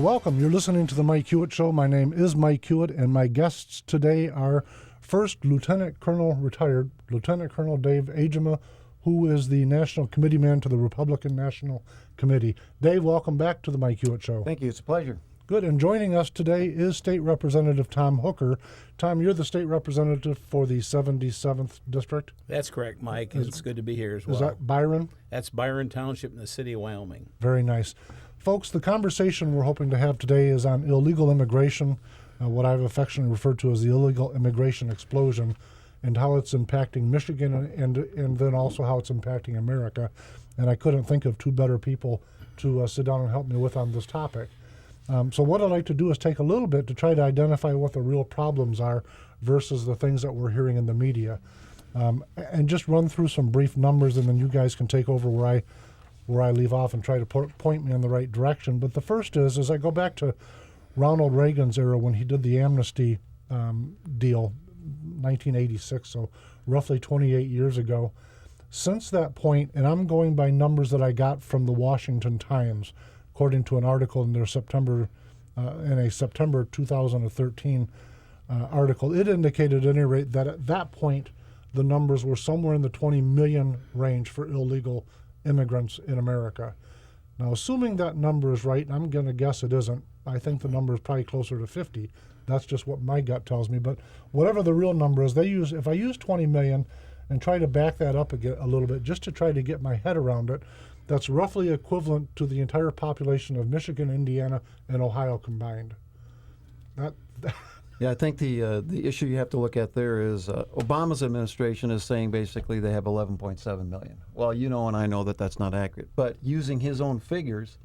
Welcome. You're listening to the Mike Hewitt Show. My name is Mike Hewitt, and my guests today are first Lieutenant Colonel retired, Lieutenant Colonel Dave Agema, who is the National Committeeman to the Republican National Committee. Dave, welcome back to the Mike Hewitt Show. Thank you. It's a pleasure. Good. And joining us today is State Representative Tom Hooker. Tom, you're the state representative for the 77th District. That's correct, Mike. It's good to be here as well. Is that Byron? That's Byron Township in the city of Wyoming. Very nice. Folks, the conversation we're hoping to have today is on illegal immigration, what I've affectionately referred to as the illegal immigration explosion, and how it's impacting Michigan and then also how it's impacting America. And I couldn't think of two better people to sit down and help me with on this topic. So what I'd like to do is take a little bit to try to identify what the real problems are versus the things that we're hearing in the media. And just run through some brief numbers, and then you guys can take over where I leave off and try to point me in the right direction. But the first is, as I go back to Ronald Reagan's era when he did the amnesty deal, 1986, so roughly 28 years ago. Since that point, and I'm going by numbers that I got from the Washington Times, according to an article in their September 2013 article, it indicated at any rate that at that point the numbers were somewhere in the 20 million range for illegal immigrants in America. Now, assuming that number is right, and I'm going to guess it isn't, I think the number is probably closer to 50. That's just what my gut tells me. But whatever the real number is, if I use 20 million and try to back that up again a little bit, just to try to get my head around it, that's roughly equivalent to the entire population of Michigan, Indiana, and Ohio combined. Yeah, I think the issue you have to look at there is Obama's administration is saying basically they have 11.7 million. Well, you know and I know that that's not accurate. But using his own figures,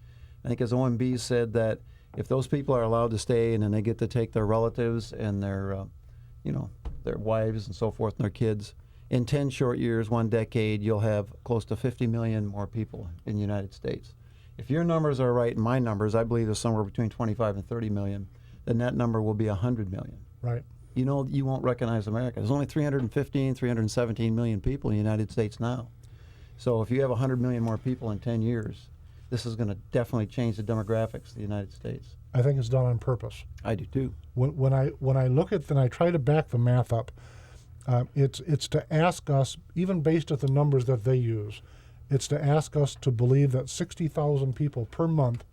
I think his OMB said that if those people are allowed to stay and then they get to take their relatives and their wives and so forth and their kids, in 10 short years, 1 decade, you'll have close to 50 million more people in the United States. If your numbers are right and my numbers, I believe there's somewhere between 25 and 30 million, then that number will be 100 million. Right. You know, you won't recognize America. There's only 317 million people in the United States now. So if you have 100 million more people in 10 years, this is going to definitely change the demographics of the United States. I think it's done on purpose. I do too. When I look at and I try to back the math up, it's to ask us, even based at the numbers that they use, it's to ask us to believe that 60,000 people per month,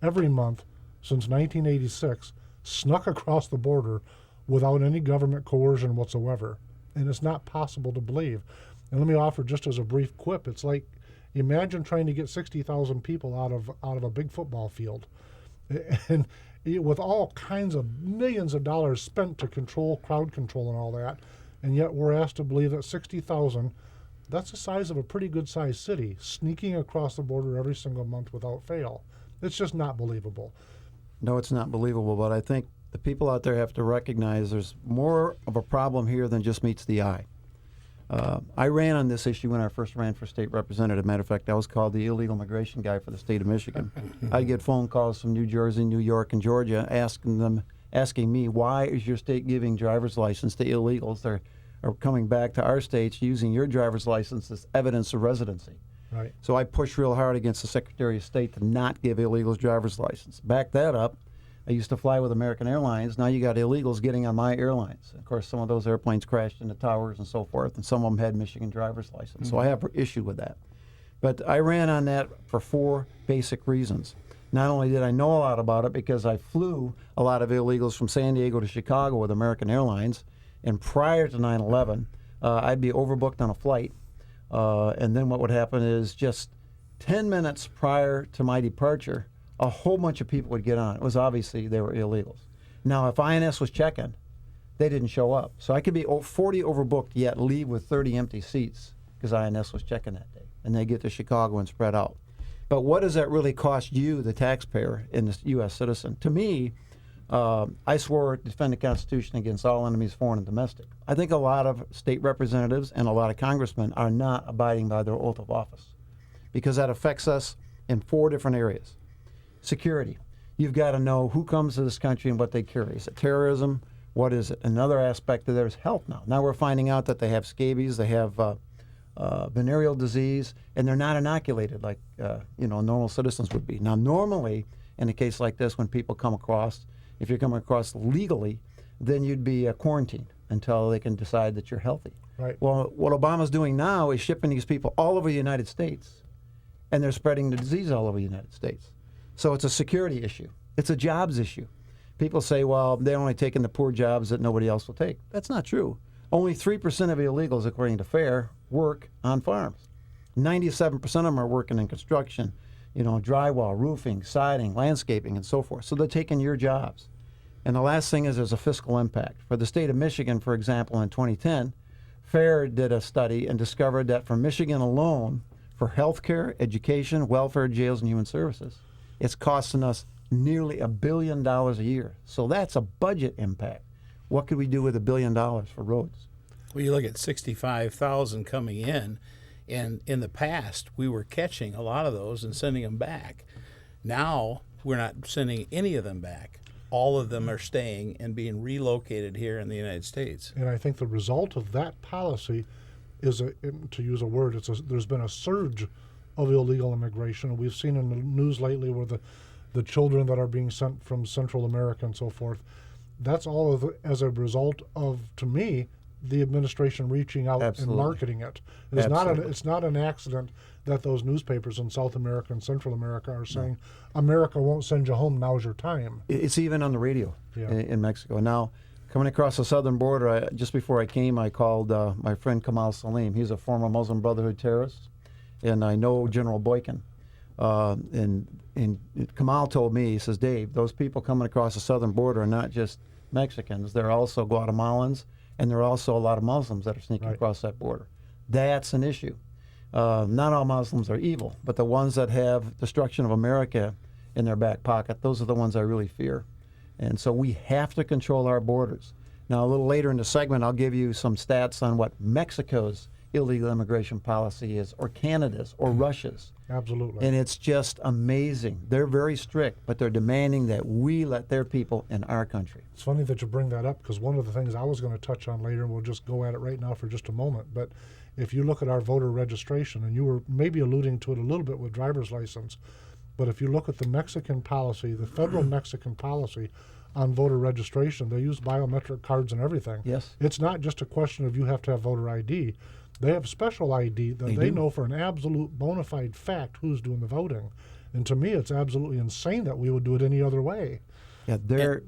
every month, since 1986, snuck across the border without any government coercion whatsoever. And it's not possible to believe. And let me offer just as a brief quip, it's like, imagine trying to get 60,000 people out of a big football field. And with all kinds of millions of dollars spent to crowd control and all that, and yet we're asked to believe that 60,000, that's the size of a pretty good-sized city, sneaking across the border every single month without fail. It's just not believable. No, it's not believable, but I think the people out there have to recognize there's more of a problem here than just meets the eye. I ran on this issue when I first ran for state representative. Matter of fact, I was called the illegal immigration guy for the state of Michigan. I'd get phone calls from New Jersey, New York, and Georgia asking me, why is your state giving driver's license to illegals? They're coming back to our states using your driver's license as evidence of residency. Right. So I pushed real hard against the Secretary of State to not give illegals driver's license. Back that up, I used to fly with American Airlines. Now you got illegals getting on my airlines. Of course, some of those airplanes crashed into towers and so forth, and some of them had Michigan driver's license. So I have an issue with that. But I ran on that for 4 basic reasons. Not only did I know a lot about it because I flew a lot of illegals from San Diego to Chicago with American Airlines, and prior to 9/11, I'd be overbooked on a flight. And then what would happen is just 10 minutes prior to my departure, a whole bunch of people would get on. It was obviously they were illegals. Now, if INS was checking, they didn't show up. So I could be 40 overbooked, yet leave with 30 empty seats because INS was checking that day. And they get to Chicago and spread out. But what does that really cost you, the taxpayer, and the U.S. citizen? To me, I swore to defend the Constitution against all enemies, foreign and domestic. I think a lot of state representatives and a lot of congressmen are not abiding by their oath of office because that affects us in 4 different areas. Security. You've got to know who comes to this country and what they carry. Is it terrorism? What is it? Another aspect of there is health now. Now we're finding out that they have scabies, they have venereal disease, and they're not inoculated like normal citizens would be. Now normally, in a case like this when people come across. If you're coming across legally, then you'd be quarantined until they can decide that you're healthy. Right. Well, what Obama's doing now is shipping these people all over the United States, and they're spreading the disease all over the United States. So it's a security issue. It's a jobs issue. People say, well, they're only taking the poor jobs that nobody else will take. That's not true. Only 3% of illegals, according to FAIR, work on farms. 97% of them are working in construction, drywall, roofing, siding, landscaping, and so forth. So they're taking your jobs. And the last thing is there's a fiscal impact. For the state of Michigan, for example, in 2010, FAIR did a study and discovered that for Michigan alone, for health care, education, welfare, jails, and human services, it's costing us nearly $1 billion a year. So that's a budget impact. What could we do with $1 billion for roads? Well, you look at 65,000 coming in, and in the past, we were catching a lot of those and sending them back. Now, we're not sending any of them back. All of them are staying and being relocated here in the United States. And I think the result of that policy is, to use a word, there's been a surge of illegal immigration. We've seen in the news lately where the children that are being sent from Central America and so forth, that's all as a result of, to me, the administration reaching out Absolutely. and marketing it. It's not an accident that those newspapers in South America and Central America are saying, America won't send you home, now's your time. It's even on the radio in Mexico. Now, coming across the southern border, just before I came, I called my friend Kamal Salim. He's a former Muslim Brotherhood terrorist, and I know General Boykin. And Kamal told me, he says, Dave, those people coming across the southern border are not just Mexicans. They're also Guatemalans, and there are also a lot of Muslims that are sneaking across that border. That's an issue. Not all Muslims are evil, but the ones that have destruction of America in their back pocket, those are the ones I really fear. And so we have to control our borders. Now, a little later in the segment, I'll give you some stats on what Mexico's illegal immigration policy is, or Canada's, or Russia's. Absolutely. And it's just amazing. They're very strict, but they're demanding that we let their people in our country. It's funny that you bring that up, because one of the things I was going to touch on later, and we'll just go at it right now for just a moment, but if you look at our voter registration, and you were maybe alluding to it a little bit with driver's license, but if you look at the Mexican policy, the federal Mexican policy on voter registration, they use biometric cards and everything. Yes. It's not just a question of you have to have voter ID. They have special ID that they know for an absolute bona fide fact who's doing the voting. And to me, it's absolutely insane that we would do it any other way. Yeah, their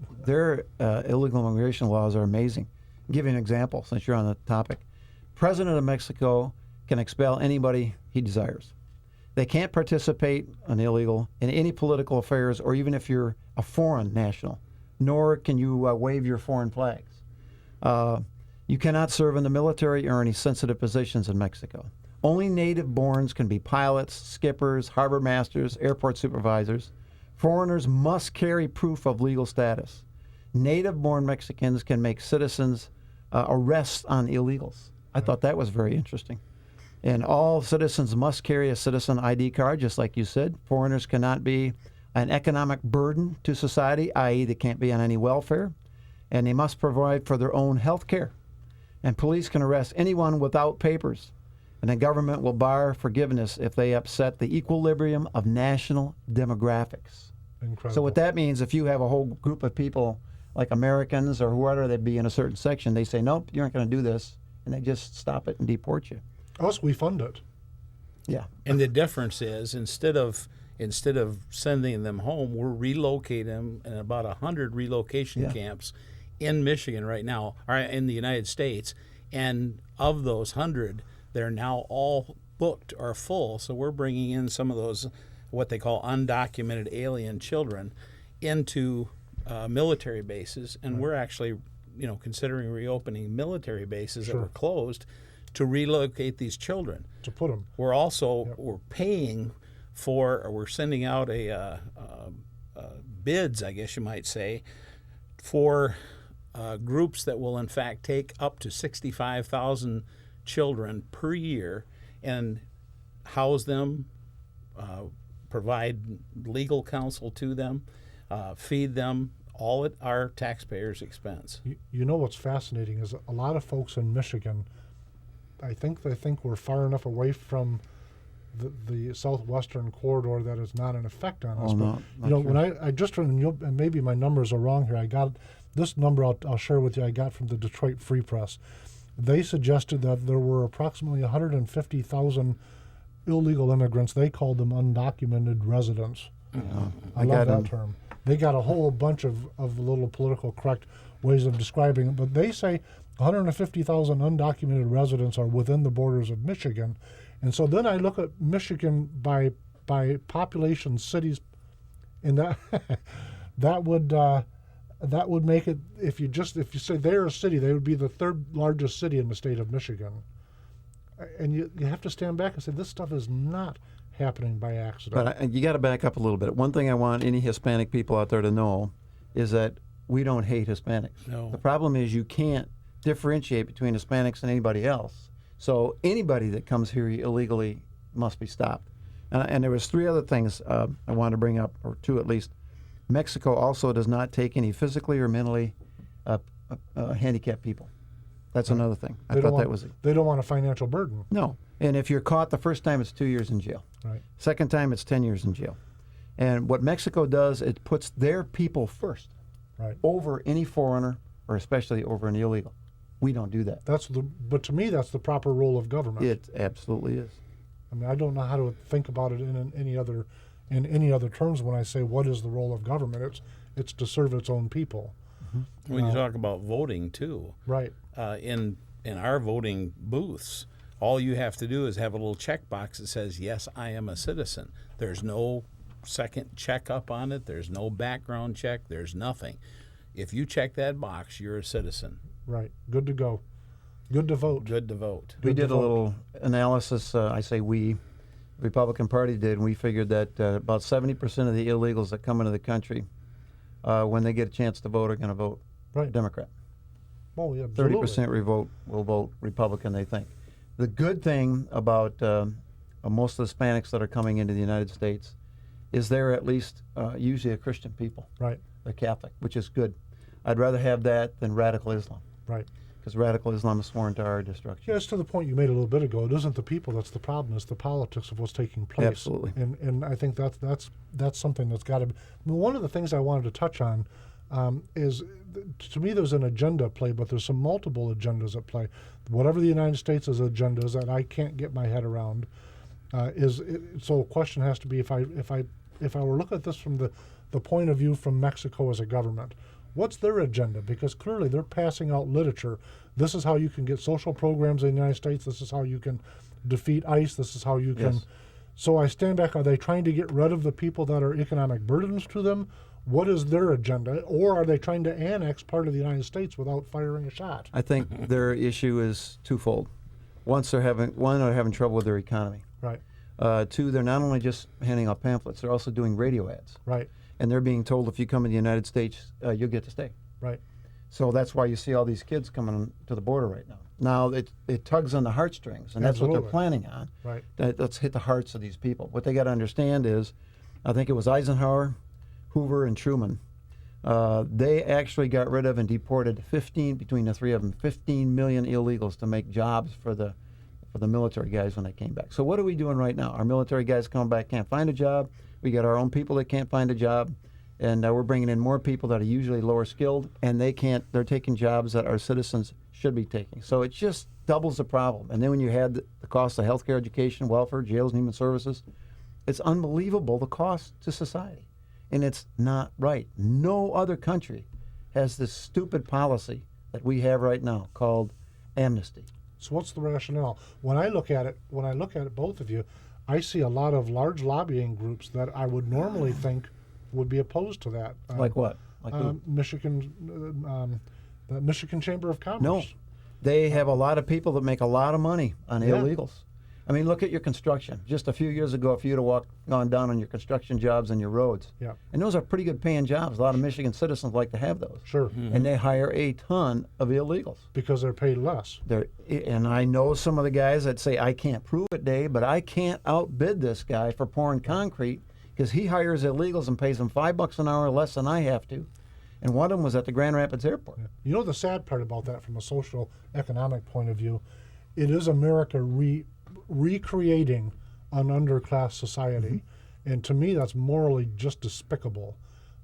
illegal immigration laws are amazing. I'll give you an example, since you're on the topic. President of Mexico can expel anybody he desires. They can't participate in any political affairs, or even if you're a foreign national, nor can you wave your foreign flags. You cannot serve in the military or any sensitive positions in Mexico. Only native-borns can be pilots, skippers, harbor masters, airport supervisors. Foreigners must carry proof of legal status. Native-born Mexicans can make citizens arrests on illegals. I thought that was very interesting. And all citizens must carry a citizen ID card, just like you said. Foreigners cannot be an economic burden to society, i.e. they can't be on any welfare. And they must provide for their own health care. And police can arrest anyone without papers. And the government will bar forgiveness if they upset the equilibrium of national demographics. Incredible. So what that means, if you have a whole group of people, like Americans or whoever they be in a certain section, they say, nope, you aren't going to do this. And they just stop it and deport you. Us, we fund it. Yeah. And the difference is, instead of sending them home, we're relocating them in about 100 relocation camps in Michigan right now, or in the United States. And of those 100, they're now all booked or full. So we're bringing in some of those, what they call undocumented alien children, into military bases. And we're actually, considering reopening military bases that were closed to relocate these children. To put them. We're also we're paying for, or we're sending out bids, I guess you might say, for groups that will in fact take up to 65,000 children per year and house them, provide legal counsel to them, feed them, all at our taxpayers' expense. You know what's fascinating is a lot of folks in Michigan, I think they think we're far enough away from the southwestern corridor that is not in effect on us. Oh, But, not you know, true. when I just and maybe my numbers are wrong here. I got this number I'll share with you. I got from the Detroit Free Press. They suggested that there were approximately 150,000 illegal immigrants. They called them undocumented residents. I love that term. They got a whole bunch of little political correct ways of describing it, but they say 150,000 undocumented residents are within the borders of Michigan. And so then I look at Michigan by population, cities, and that would make it, if you say they're a city, they would be the third largest city in the state of Michigan. And you have to stand back and say this stuff is not happening by accident. But you got to back up a little bit. One thing I want any Hispanic people out there to know is that we don't hate Hispanics. No. The problem is you can't differentiate between Hispanics and anybody else. So anybody that comes here illegally must be stopped. And there was 3 other things I wanted to bring up, or 2 at least. Mexico also does not take any physically or mentally handicapped people. That's another thing. I thought that was They don't want a financial burden. No. And if you're caught the first time, it's 2 years in jail. Right. Second time, it's 10 years in jail. And what Mexico does, it puts their people first Right. over any foreigner, or especially over an illegal. We don't do that. But to me, that's the proper role of government. It absolutely is. I mean, I don't know how to think about it in any other terms when I say what is the role of government. It's to serve its own people. When you talk about voting too, Right. in our voting booths, all you have to do is have a little checkbox that says, yes, I am a citizen. There's no second checkup on it. There's no background check. There's nothing. If you check that box, you're a citizen. Right. Good to go. Good to vote. Good to vote. We Good to did a vote. little analysis. I say we, the Republican Party did, and we figured that about 70% of the illegals that come into the country, when they get a chance to vote, are going to vote Right. Democrat. Oh, yeah, absolutely. 30% will vote Republican, they think. The good thing about most of the Hispanics that are coming into the United States is they're at least usually a Christian people. Right. They're Catholic, which is good. I'd rather have that than radical Islam, Right. because radical Islam is sworn to our destruction. Yeah, it's to the point you made a little bit ago. It isn't the people that's the problem. It's the politics of what's taking place. Absolutely. And I think that's something that's got to be. I mean, one of the things I wanted to touch on is, to me, there's an agenda at play, but there's some multiple agendas at play. Whatever the United States' agenda is that I can't get my head around, so a question has to be, if I were looking at this from the point of view from Mexico as a government, what's their agenda? Because clearly they're passing out literature. This is how you can get social programs in the United States. This is how you can defeat ICE. This is how you can. Yes. So I stand back. Are they trying to get rid of the people that are economic burdens to them? What is their agenda? Or are they trying to annex part of the United States without firing a shot? I think their issue is twofold. One, they're having trouble with their economy. Right, 2, they're not only just handing out pamphlets, they're also doing radio ads. right, And they're being told if you come in the United States, you'll get to stay. right. So that's why you see all these kids coming to the border right now. Now, it tugs on the heartstrings, and that's what they're Absolutely. planning on. Right. Let's hit the hearts of these people. What they got to understand is, I think it was Eisenhower, Hoover, and Truman. They actually got rid of and deported between the 3 of them, 15 million illegals to make jobs for the military guys when they came back. So what are we doing right now? Our military guys come back, can't find a job. We got our own people that can't find a job. And we're bringing in more people that are usually lower skilled, and they're taking jobs that our citizens should be taking. So it just doubles the problem. And then when you add the cost of healthcare, education, welfare, jails, and human services, it's unbelievable, the cost to society. And it's not right. No other country has this stupid policy that we have right now called amnesty. So what's the rationale? When I look at it, both of you, I see a lot of large lobbying groups that I would normally think would be opposed to that. Like what? Like who? The Michigan Chamber of Commerce. No. They have a lot of people that make a lot of money on Yeah. illegals. I mean, look at your construction. Just a few years ago, if you'd have gone down on your construction jobs and your roads, Yeah. and those are pretty good paying jobs. A lot of Michigan citizens like to have those. Sure. And they hire a ton of illegals. Because they're paid less. And I know some of the guys that say, I can't prove it, Dave, but I can't outbid this guy for pouring concrete because he hires illegals and pays them $5 an hour less than I have to. And one of them was at the Grand Rapids Airport. You know the sad part about that from a social economic point of view, it is America recreating an underclass society. And to me, that's morally just despicable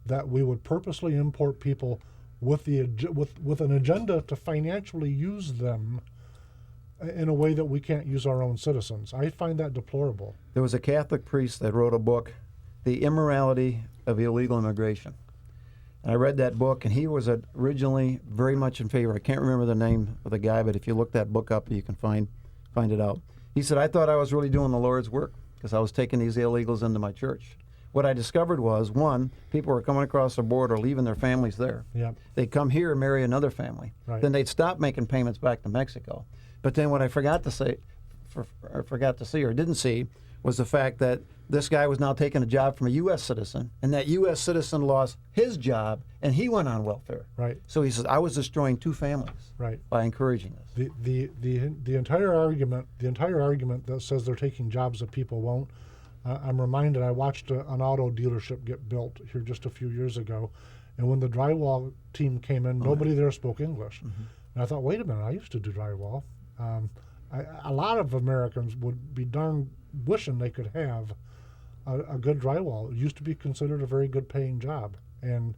that we would purposely import people with an agenda to financially use them in a way that we can't use our own citizens. I find that deplorable. There was a Catholic priest that wrote a book, The Immorality of Illegal Immigration. And I read that book, and he was originally very much in favor. I can't remember the name of the guy, but if you look that book up, you can find it out. He said, I thought I was really doing the Lord's work because I was taking these illegals into my church. What I discovered was, one, people were coming across the border, leaving their families there. Yep. They'd come here and marry another family. Right. Then they'd stop making payments back to Mexico. But then what I forgot to see or didn't see was the fact that this guy was now taking a job from a U.S. citizen, and that U.S. citizen lost his job, and he went on welfare. Right. So he says, I was destroying two families Right. by encouraging this. The entire argument that says they're taking jobs that people won't. I'm reminded I watched an auto dealership get built here just a few years ago, and when the drywall team came in, nobody there spoke English, and I thought, wait a minute, I used to do drywall. A lot of Americans would be darn wishing they could have a good drywall. It used to be considered a very good paying job, and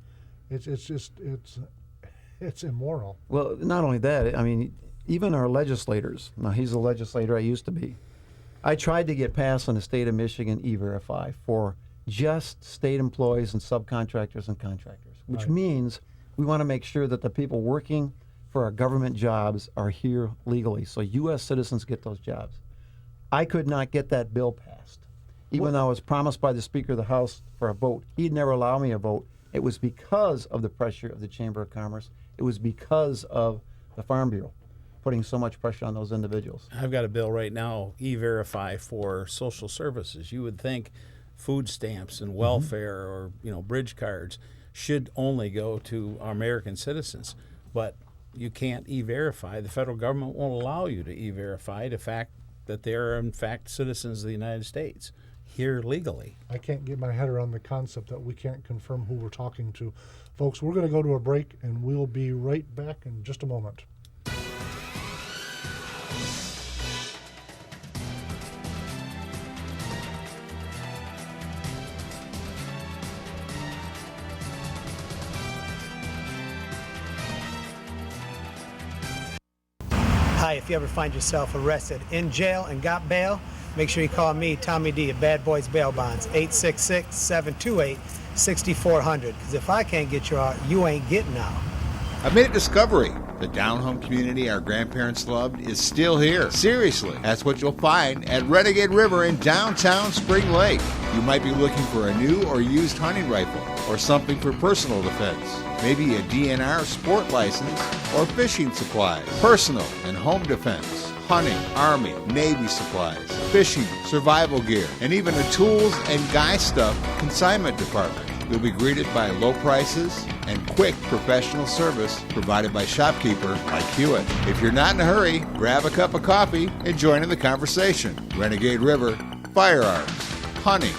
it's immoral. Well, not only that, I mean, even our legislators, now he's a legislator I used to be, I tried to get passed in the state of Michigan E-Verify for just state employees and subcontractors and contractors, which Right. means we want to make sure that the people working for our government jobs are here legally, so U.S. citizens get those jobs. I could not get that bill passed, even though I was promised by the Speaker of the House for a vote. He'd never allow me a vote. It was because of the pressure of the Chamber of Commerce. It was because of the Farm Bureau putting so much pressure on those individuals. I've got a bill right now, E-Verify for social services. You would think food stamps and welfare or bridge cards should only go to our American citizens, but you can't E-Verify. The federal government won't allow you to E-Verify the fact that they're in fact citizens of the United States here legally. I can't get my head around the concept that we can't confirm who we're talking to. Folks, we're going to go to a break, and we'll be right back in just a moment. Hi, if you ever find yourself arrested in jail and got bail, make sure you call me, Tommy D, at Bad Boys Bail Bonds, 866-728-6400. Because if I can't get you out, you ain't getting out. I've made a discovery. The down-home community our grandparents loved is still here. Seriously, that's what you'll find at Renegade River in downtown Spring Lake. You might be looking for a new or used hunting rifle or something for personal defense. Maybe a DNR sport license or fishing supplies, personal and home defense, hunting, Army, Navy supplies, fishing, survival gear, and even a tools and guy stuff consignment department. You'll be greeted by low prices and quick professional service provided by shopkeeper Mike Hewitt. If you're not in a hurry, grab a cup of coffee and join in the conversation. Renegade River, firearms, hunting,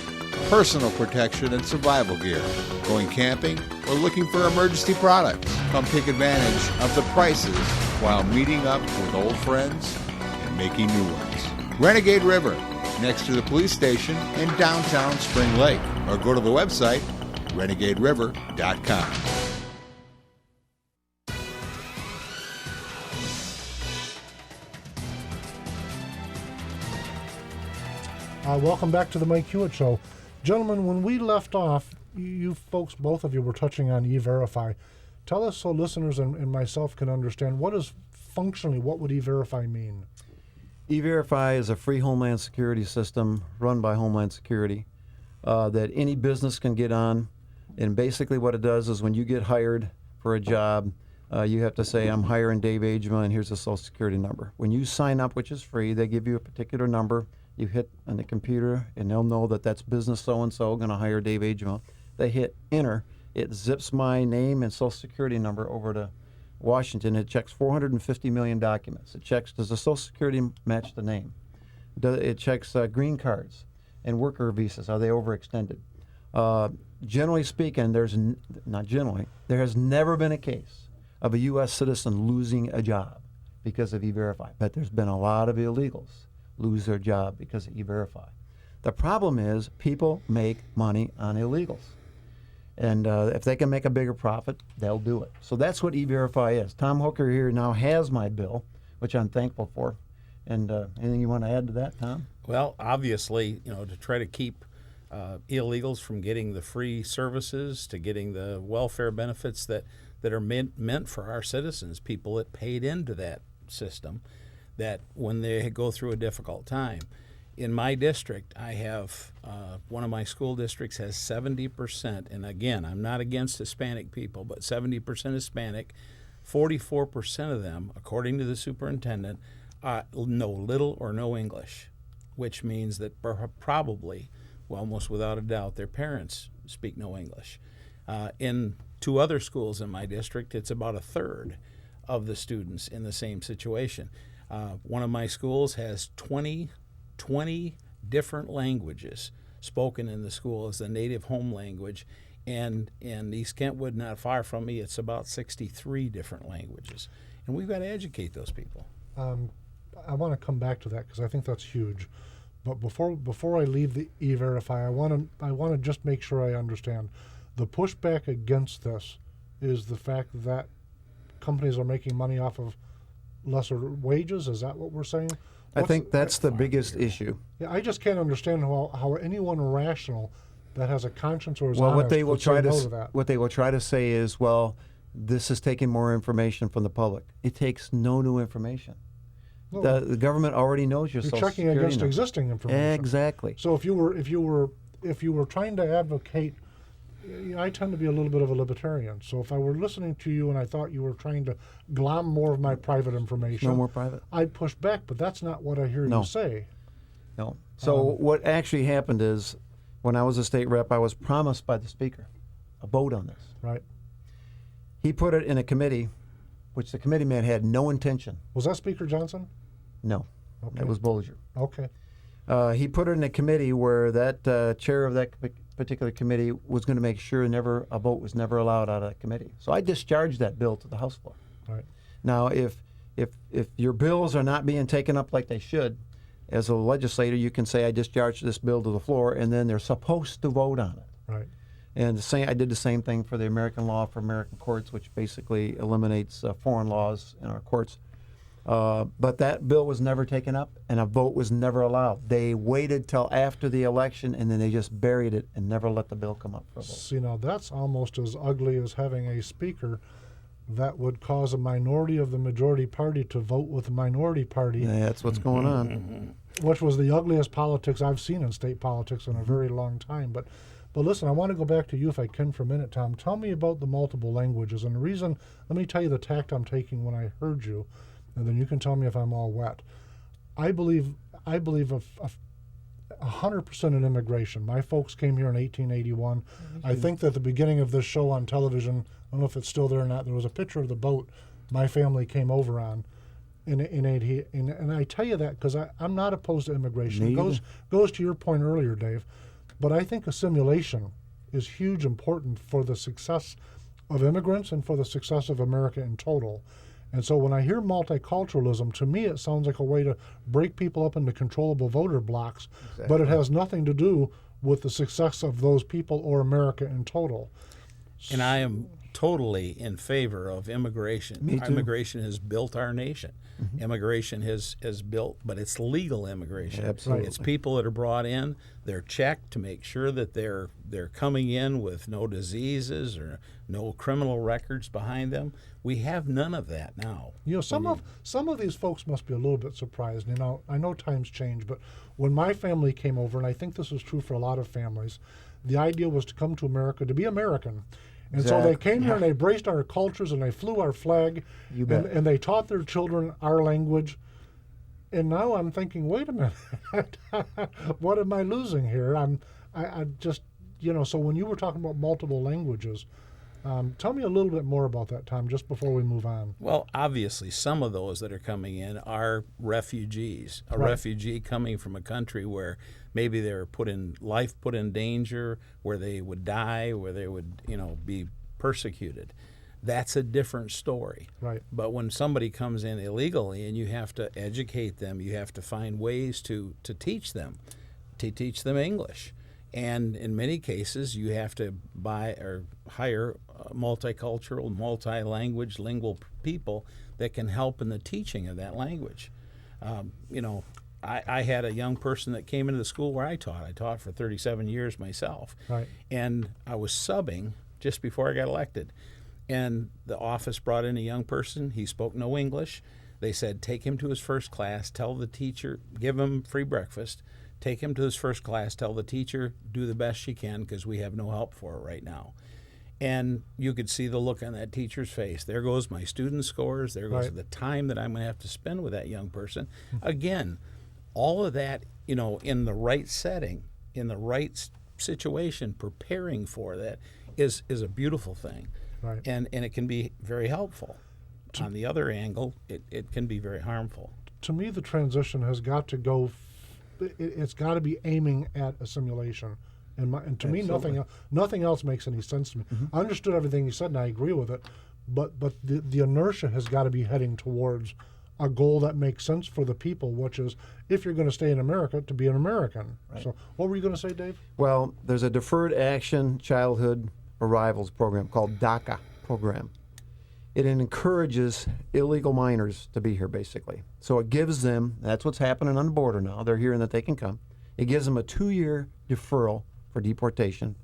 personal protection and survival gear, going camping, or looking for emergency products. Come take advantage of the prices while meeting up with old friends and making new ones. Renegade River, next to the police station in downtown Spring Lake, or go to the website renegaderiver.com. Welcome back to the Mike Hewitt Show. Gentlemen, when we left off, you folks, both of you, were touching on E-Verify. Tell us so listeners and myself can understand, what would E-Verify mean? E-Verify is a free Homeland Security system run by Homeland Security that any business can get on. And basically what it does is when you get hired for a job, you have to say, I'm hiring Dave Agema, and here's a Social Security number. When you sign up, which is free, they give you a particular number. You hit on the computer, and they'll know that that's business so-and-so going to hire Dave Agema. They hit enter. It zips my name and Social Security number over to Washington. It checks 450 million documents. It checks, does the Social Security match the name? It checks green cards and worker visas. Are they overextended? Generally speaking, there has never been a case of a U.S. citizen losing a job because of E-Verify. But there's been a lot of illegals lose their job because of E-Verify. The problem is people make money on illegals. And if they can make a bigger profit, they'll do it. So that's what E-Verify is. Tom Hooker here now has my bill, which I'm thankful for. And anything you want to add to that, Tom? Well, obviously, to try to keep illegals from getting the free services, to getting the welfare benefits that are meant for our citizens, people that paid into that system, that when they go through a difficult time. In my district, I have one of my school districts has 70%, and again, I'm not against Hispanic people, but 70% Hispanic, 44% of them, according to the superintendent, know little or no English, which means that probably, well, almost without a doubt, their parents speak no English. In 2 other schools in my district, it's about a third of the students in the same situation. One of my schools has 20 different languages spoken in the school as the native home language, and in East Kentwood, not far from me, it's about 63 different languages. And we've got to educate those people. I want to come back to that because I think that's huge. But before I leave the E-Verify, I want to just make sure I understand. The pushback against this is the fact that companies are making money off of lesser wages. Is that what we're saying? I think that's the biggest issue. Yeah, I just can't understand how anyone rational that has a conscience or is honest what they will would try say to no to that. what they will try to say is, well, this is taking more information from the public. It takes no new information. No, The government already knows your you're Social checking Security against number. existing information. Exactly. So if you were trying to advocate, I tend to be a little bit of a libertarian. So if I were listening to you and I thought you were trying to glom more of my private information, No more private. I'd push back. But that's not what I hear No. you say. No. So what actually happened is, when I was a state rep, I was promised by the speaker a vote on this. Right? He put it in a committee, which the committeeman had no intention. Was that Speaker Johnson? No. Okay. That was Bolliger. Okay. He put it in a committee where that chair of that particular committee was going to make sure a vote was never allowed out of that committee. So I discharged that bill to the House floor. Right. Now, if your bills are not being taken up like they should, as a legislator, you can say I discharged this bill to the floor, and then they're supposed to vote on it. Right. And I did the same thing for the American Law for American Courts, which basically eliminates foreign laws in our courts. But that bill was never taken up, and a vote was never allowed. They waited till after the election, and then they just buried it and never let the bill come up for a vote. See, now that's almost as ugly as having a speaker that would cause a minority of the majority party to vote with the minority party, Yeah, that's what's going on. which was the ugliest politics I've seen in state politics in a very long time. But listen, I want to go back to you if I can for a minute, Tom. Tell me about the multiple languages. And the reason, let me tell you the tact I'm taking when I heard you, and then you can tell me if I'm all wet. I believe 100% in immigration. My folks came here in 1881. I think that the beginning of this show on television, I don't know if it's still there or not, there was a picture of the boat my family came over on in 80. And I tell you that because I'm not opposed to immigration. Me It goes to your point earlier, Dave. But I think assimilation is huge important for the success of immigrants and for the success of America in total. And so when I hear multiculturalism, to me it sounds like a way to break people up into controllable voter blocks, but it has nothing to do with the success of those people or America in total. And I am totally in favor of immigration. Me too. Immigration has built our nation. Immigration has built, but it's legal immigration. Absolutely. It's people that are brought in. They're checked to make sure that they're coming in with no diseases or no criminal records behind them. We have none of that now. You know, some of these folks must be a little bit surprised. You know, I know times change, but when my family came over, and I think this is true for a lot of families, the idea was to come to America to be American. And so they came here and they embraced our cultures and they flew our flag You bet. and they taught their children our language. And now I'm thinking, wait a minute, what am I losing here? I just, you know, so when you were talking about multiple languages, tell me a little bit more about that, Tom, just before we move on. Well, obviously, some of those that are coming in are refugees. A refugee coming from a country where maybe they're put in danger, where they would die, where they would, be persecuted. That's a different story. Right. But when somebody comes in illegally and you have to educate them, you have to find ways to teach them to teach them English. And in many cases, you have to buy or hire multicultural, multi-language, lingual people that can help in the teaching of that language. I had a young person that came into the school where I taught. I taught for 37 years myself. Right. And I was subbing just before I got elected. And the office brought in a young person. He spoke no English. They said, take him to his first class, tell the teacher, give him free breakfast, take him to his first class, tell the teacher, do the best she can because we have no help for it right now. And you could see the look on that teacher's face. There goes my student scores. There goes the time that I'm going to have to spend with that young person. Again, all of that, in the right setting, in the right situation, preparing for that is a beautiful thing. Right. And it can be very helpful. On the other angle, it can be very harmful. To me, the transition has got to go. It's got to be aiming at assimilation, and to me, nothing else makes any sense to me. I understood everything you said, and I agree with it, but the inertia has got to be heading towards a goal that makes sense for the people, which is if you're going to stay in America, to be an American. Right. So, what were you going to say, Dave? Well, there's a Deferred Action Childhood Arrivals program called DACA program. It encourages illegal minors to be here, basically. So it gives them, that's what's happening on the border now, they're hearing that they can come. It gives them a 2-year deferral for deportation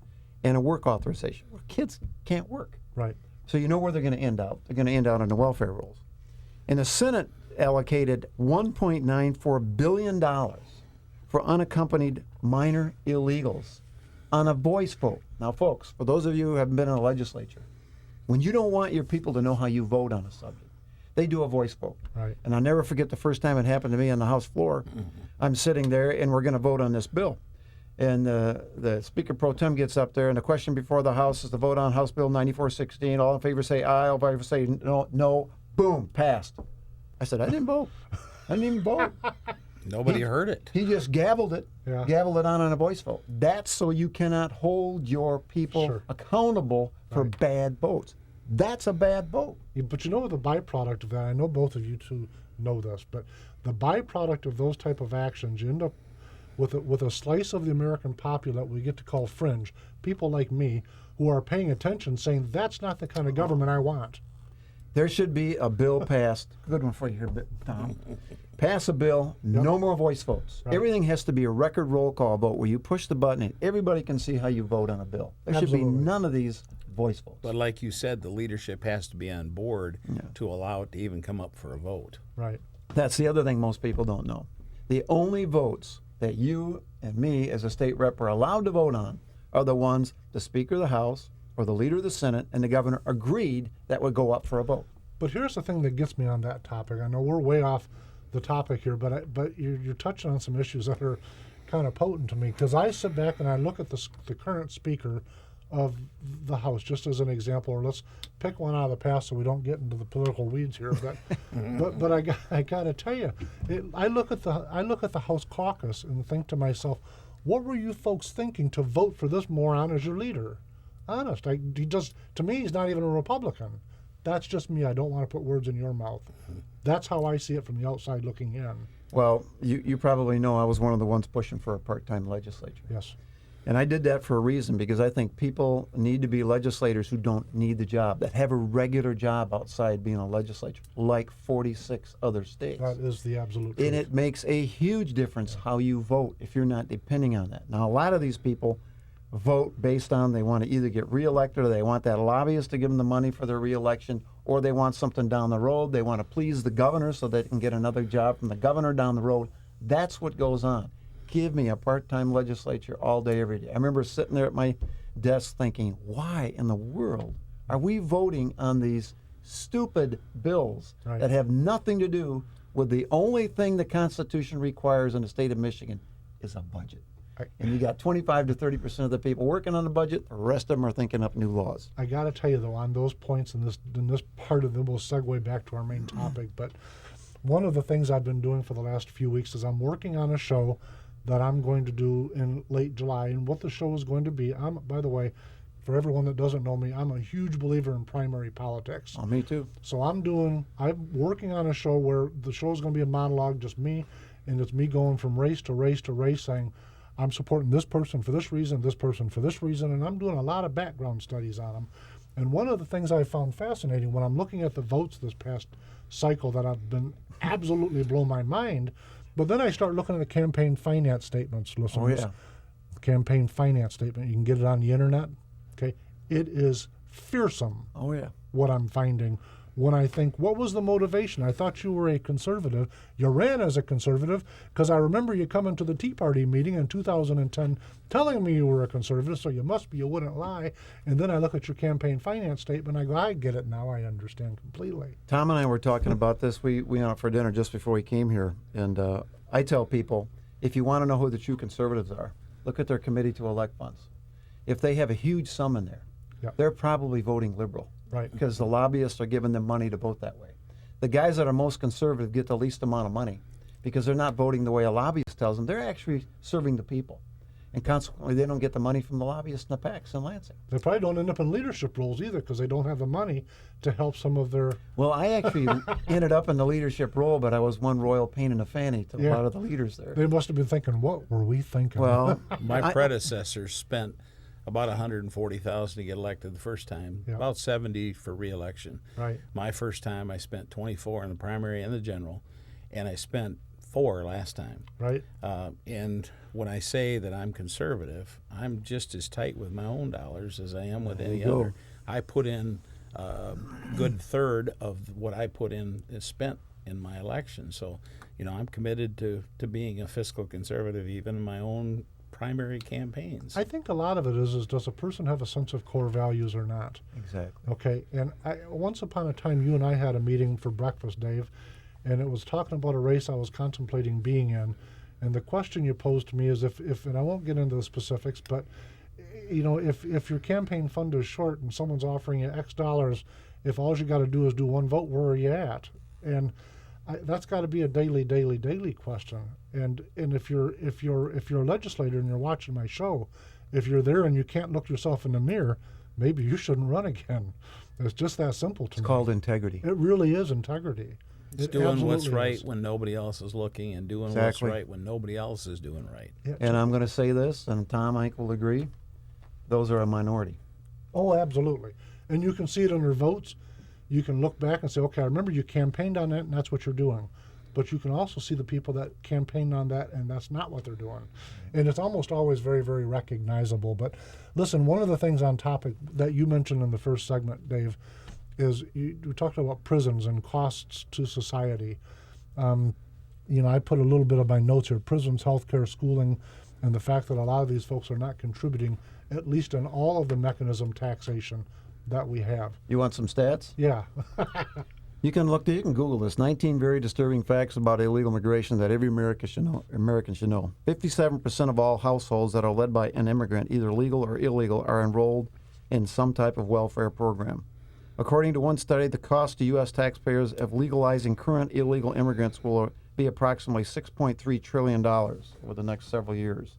and a work authorization. Well, kids can't work. Right. So you know where they're going to end up. They're going to end out on the welfare rolls. And the Senate allocated $1.94 billion for unaccompanied minor illegals on a voice vote. Now, folks, for those of you who haven't been in the legislature, when you don't want your people to know how you vote on a subject, they do a voice vote. Right. And I'll never forget the first time it happened to me on the House floor. I'm sitting there, and we're going to vote on this bill. And the Speaker Pro Tem gets up there, and the question before the House is to vote on House Bill 9416. All in favor say aye, all in favor say no. Boom, passed. I said, I didn't vote. I didn't even vote. Nobody heard it. He just gavelled it, Yeah. gavelled it on a voice vote. That's so you cannot hold your people Sure. accountable for bad votes. That's a bad vote. But you know the byproduct of that, I know both of you two know this, but the byproduct of those type of actions, you end up with a slice of the American populace that we get to call fringe, people like me who are paying attention saying, that's not the kind of government I want. There should be a bill passed. Good one for you here, Tom. Pass a bill, no more voice votes. Right. Everything has to be a record roll call vote where you push the button and everybody can see how you vote on a bill. There should be Absolutely. none of these voice votes. But like you said, the leadership has to be on board to allow it to even come up for a vote. Right. That's the other thing most people don't know. The only votes that you and me as a state rep are allowed to vote on are the ones the Speaker of the House or the Leader of the Senate and the Governor agreed that would go up for a vote. But here's the thing that gets me on that topic. I know we're way off the topic here, but you're touching on some issues that are kind of potent to me, because I sit back and I look at the current Speaker of the House, just as an example, or let's pick one out of the past so we don't get into the political weeds here. But I gotta tell you, I look at the House caucus and think to myself, what were you folks thinking to vote for this moron as your leader? Honest, to me, he's not even a Republican. That's just me. I don't want to put words in your mouth. That's how I see it from the outside looking in. Well, you probably know I was one of the ones pushing for a part-time legislature. Yes. And I did that for a reason, because I think people need to be legislators who don't need the job, that have a regular job outside being a legislature, like 46 other states. That is the absolute truth. And it makes a huge difference how you vote if you're not depending on that. Now, a lot of these people vote based on they want to either get reelected, or they want that lobbyist to give them the money for their reelection, or they want something down the road. They want to please the governor so they can get another job from the governor down the road. That's what goes on. Give me a part-time legislature all day, every day. I remember sitting there at my desk thinking, why in the world are we voting on these stupid bills that have nothing to do with the only thing the Constitution requires in the state of Michigan is a budget? And you got 25 to 30% of the people working on the budget. The rest of them are thinking up new laws. I got to tell you, though, on those points in this part of it, we'll segue back to our main topic. But one of the things I've been doing for the last few weeks is I'm working on a show that I'm going to do in late July. And what the show is going to be, by the way, for everyone that doesn't know me, I'm a huge believer in primary politics. Oh, me too. So I'm working on a show where the show is going to be a monologue, just me, and it's me going from race to race to race saying, I'm supporting this person for this reason, this person for this reason, and I'm doing a lot of background studies on them. And one of the things I found fascinating when I'm looking at the votes this past cycle that I've been absolutely blown my mind, but then I start looking at the campaign finance statements, listeners. Oh, yeah. Campaign finance statement. You can get it on the internet. Okay, it is fearsome. Oh, yeah. What I'm finding when I think, what was the motivation? I thought you were a conservative. You ran as a conservative because I remember you coming to the Tea Party meeting in 2010 telling me you were a conservative, so you must be, you wouldn't lie. And then I look at your campaign finance statement, I go, I get it now, I understand completely. Tom and I were talking about this. We went out for dinner just before we came here, and I tell people, if you want to know who the true conservatives are, look at their committee to elect funds. If they have a huge sum in there, Yep. they're probably voting liberal. Right. Because the lobbyists are giving them money to vote that way. The guys that are most conservative get the least amount of money because they're not voting the way a lobbyist tells them. They're actually serving the people. And consequently, they don't get the money from the lobbyists and the PACs in Lansing. They probably don't end up in leadership roles either because they don't have the money to help some of their... Well, I actually ended up in the leadership role, but I was one royal pain in the fanny to a lot of the leaders there. They must have been thinking, what were we thinking? Well, My predecessor spent about $140,000 to get elected the first time, Yeah. about $70 for re-election. Right. My first time, I spent $24 in the primary and the general, and I spent $4 last time. Right. And when I say that I'm conservative, I'm just as tight with my own dollars as I am with any go. other. I put in a good third of what I put in is spent in my election. So, I'm committed to being a fiscal conservative even in my own primary campaigns. I think a lot of it is does a person have a sense of core values or not? Exactly. Okay, and once upon a time, you and I had a meeting for breakfast, Dave, and it was talking about a race I was contemplating being in. And the question you posed to me is if and I won't get into the specifics, but if your campaign fund is short and someone's offering you X dollars, if all you got to do is do one vote, where are you at? And that's got to be a daily question. And if you're a legislator and you're watching my show, if you're there and you can't look yourself in the mirror, maybe you shouldn't run again. It's just that simple to me. It's called integrity. It really is integrity. It's It doing what's absolutely right is. when nobody else is looking and doing Exactly. what's right when nobody else is doing right. Yeah. And I'm going to say this, and Tom Ike will agree, those are a minority. Oh, absolutely. And you can see it in their votes. You can look back and say, okay, I remember you campaigned on that, and that's what you're doing. But you can also see the people that campaigned on that, and that's not what they're doing. And it's almost always very, very recognizable. But listen, one of the things on topic that you mentioned in the first segment, Dave, is you talked about prisons and costs to society. I put a little bit of my notes here: prisons, healthcare, schooling, and the fact that a lot of these folks are not contributing, at least in all of the mechanism taxation that we have. You want some stats? Yeah. You can Google this. 19 very disturbing facts about illegal immigration that every American should know. 57% of all households that are led by an immigrant, either legal or illegal, are enrolled in some type of welfare program. According to one study, the cost to U.S. taxpayers of legalizing current illegal immigrants will be approximately $6.3 trillion over the next several years.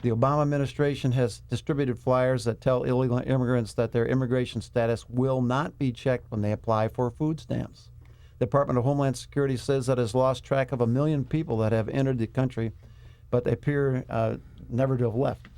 The Obama administration has distributed flyers that tell illegal immigrants that their immigration status will not be checked when they apply for food stamps. The Department of Homeland Security says that it has lost track of 1 million people that have entered the country, but they appear never to have left.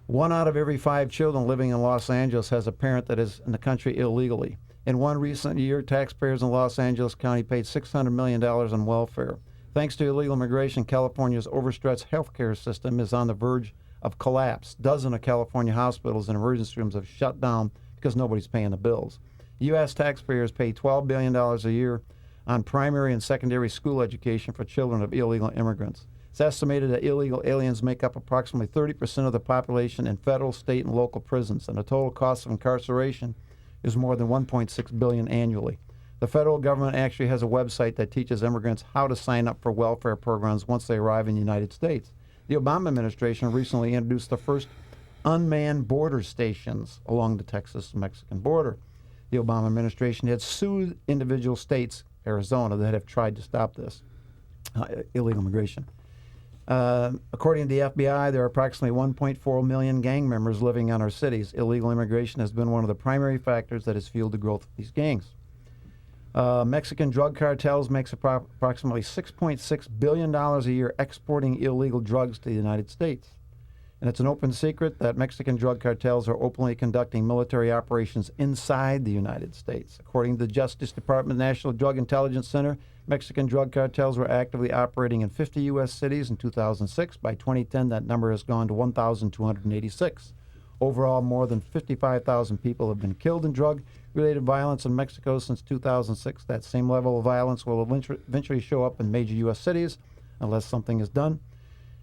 1 out of every 5 children living in Los Angeles has a parent that is in the country illegally. In one recent year, taxpayers in Los Angeles County paid $600 million on welfare. Thanks to illegal immigration, California's overstretched healthcare system is on the verge of collapse. Dozens of California hospitals and emergency rooms have shut down because nobody's paying the bills. U.S. taxpayers pay $12 billion a year on primary and secondary school education for children of illegal immigrants. It's estimated that illegal aliens make up approximately 30% of the population in federal, state, and local prisons, and the total cost of incarceration is more than $1.6 billion annually. The federal government actually has a website that teaches immigrants how to sign up for welfare programs once they arrive in the United States. The Obama administration recently introduced the first unmanned border stations along the Texas-Mexican border. The Obama administration had sued individual states, Arizona, that have tried to stop this illegal immigration. According to the FBI, there are approximately 1.4 million gang members living in our cities. Illegal immigration has been one of the primary factors that has fueled the growth of these gangs. Mexican drug cartels makes approximately $6.6 billion a year exporting illegal drugs to the United States. And it's an open secret that Mexican drug cartels are openly conducting military operations inside the United States. According to the Justice Department National Drug Intelligence Center, Mexican drug cartels were actively operating in 50 U.S. cities in 2006. By 2010, that number has gone to 1,286. Overall, more than 55,000 people have been killed in drug-related violence in Mexico since 2006. That same level of violence will eventually show up in major U.S. cities unless something is done.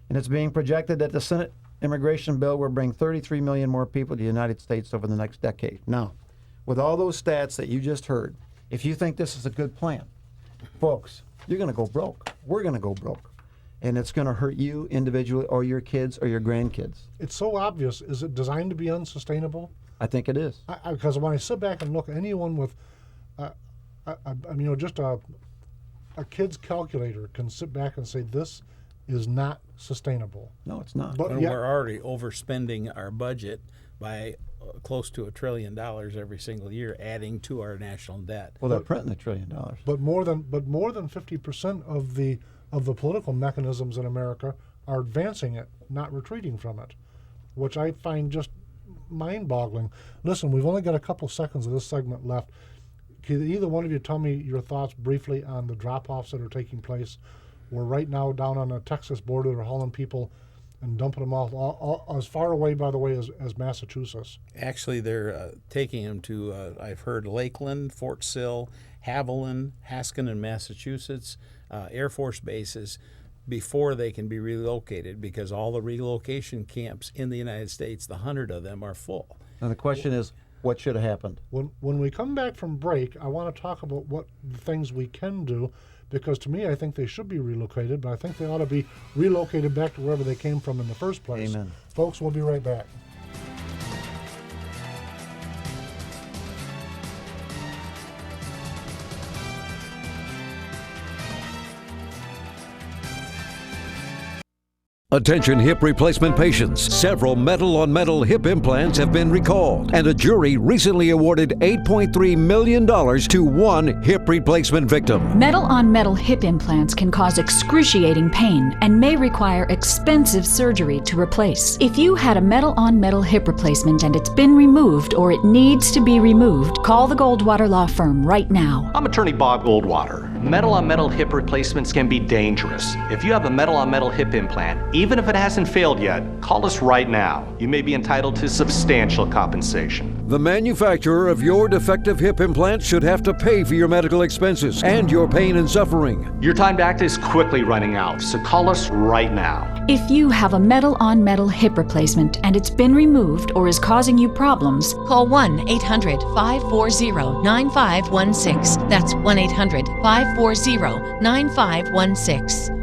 And it's being projected that the Senate immigration bill will bring 33 million more people to the United States over the next decade. Now, with all those stats that you just heard, if you think this is a good plan, folks, you're going to go broke. We're going to go broke. And it's going to hurt you individually or your kids or your grandkids. It's so obvious. Is it designed to be unsustainable? I think it is. Because when I sit back and look, anyone with, just a kid's calculator can sit back and say, this is not sustainable. No, it's not. But And yeah, we're already overspending our budget by close to $1 trillion every single year, adding to our national debt. Well, they're printing $1 trillion. but more than 50% of the political mechanisms in America are advancing it, not retreating from it, which I find just mind-boggling. Listen, we've only got a couple seconds of this segment left. Can either one of you tell me your thoughts briefly on the drop-offs that are taking place? We're right now down on the Texas border. They're hauling people and dumping them off all as far away, by the way, as Massachusetts. Actually, they're taking them to, I've heard, Lakeland, Fort Sill, Haviland, Haskinen, Massachusetts, Air Force bases, before they can be relocated, because all the relocation camps in the United States, the 100 of them, are full. Now, the question is, what should have happened? When we come back from break, I want to talk about what things we can do, because to me, I think they should be relocated, but I think they ought to be relocated back to wherever they came from in the first place. Amen. Folks, we'll be right back. Attention hip replacement patients. Several metal-on-metal hip implants have been recalled, and a jury recently awarded $8.3 million to one hip replacement victim. Metal-on-metal hip implants can cause excruciating pain and may require expensive surgery to replace. If you had a metal-on-metal hip replacement and it's been removed or it needs to be removed, call the Goldwater Law Firm right now. I'm attorney Bob Goldwater. Metal-on-metal hip replacements can be dangerous. If you have a metal-on-metal hip implant, even if it hasn't failed yet, call us right now. You may be entitled to substantial compensation. The manufacturer of your defective hip implant should have to pay for your medical expenses and your pain and suffering. Your time to act is quickly running out, so call us right now. If you have a metal-on-metal hip replacement and it's been removed or is causing you problems, call 1-800-540-9516. That's 1-800-540-9516.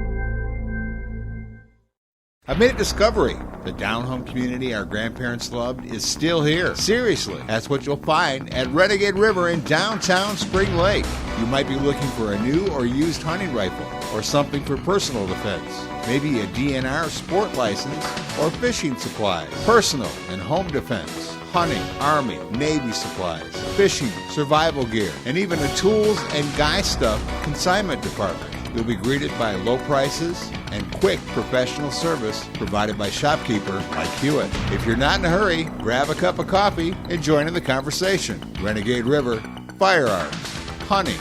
I've made a discovery. The down-home community our grandparents loved is still here. Seriously, that's what you'll find at Renegade River in downtown Spring Lake. You might be looking for a new or used hunting rifle or something for personal defense. Maybe a DNR sport license or fishing supplies, personal and home defense, hunting, Army, Navy supplies, fishing, survival gear, and even a tools and guy stuff consignment department. You'll be greeted by low prices and quick professional service provided by shopkeeper Mike Hewitt. If you're not in a hurry, grab a cup of coffee and join in the conversation. Renegade River, firearms, hunting,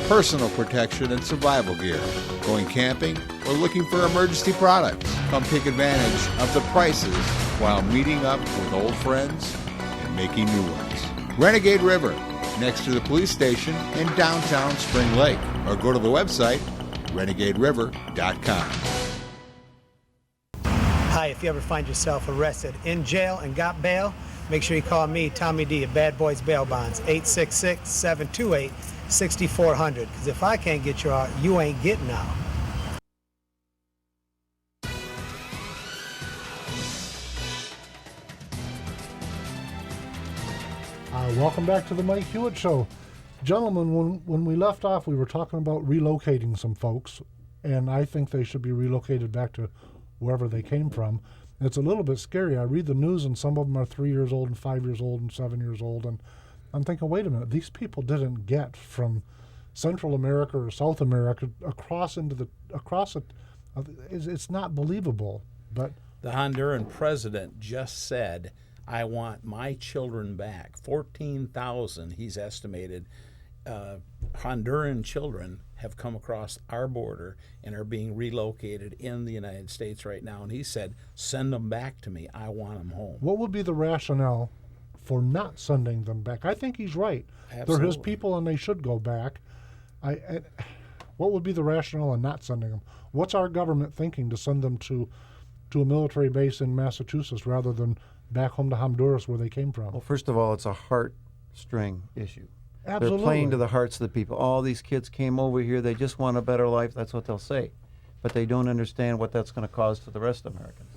personal protection and survival gear, going camping, or looking for emergency products. Come take advantage of the prices while meeting up with old friends and making new ones. Renegade River, next to the police station in downtown Spring Lake, or go to the website renegaderiver.com. Hi, if you ever find yourself arrested in jail and got bail, make sure you call me, Tommy D, at Bad Boys Bail Bonds, 866-728-6400. Because if I can't get you out, you ain't getting out. Welcome back to the Mike Hewitt Show. Gentlemen, when we left off, we were talking about relocating some folks, and I think they should be relocated back to wherever they came from. It's a little bit scary. I read the news, and some of them are 3 years old and 5 years old and 7 years old, and I'm thinking, wait a minute, these people didn't get from Central America or South America across it. It's not believable. But The Honduran president just said, I want my children back. 14,000, he's estimated, Honduran children have come across our border and are being relocated in the United States right now. And he said, send them back to me. I want them home. What would be the rationale for not sending them back? I think he's right. Absolutely. They're his people and they should go back. What would be the rationale in not sending them? What's our government thinking to send them to a military base in Massachusetts rather than back home to Honduras where they came from? Well, first of all, it's a heartstring issue. Absolutely. They're playing to the hearts of the people. All these kids came over here. They just want a better life. That's what they'll say. But they don't understand what that's going to cause to the rest of Americans.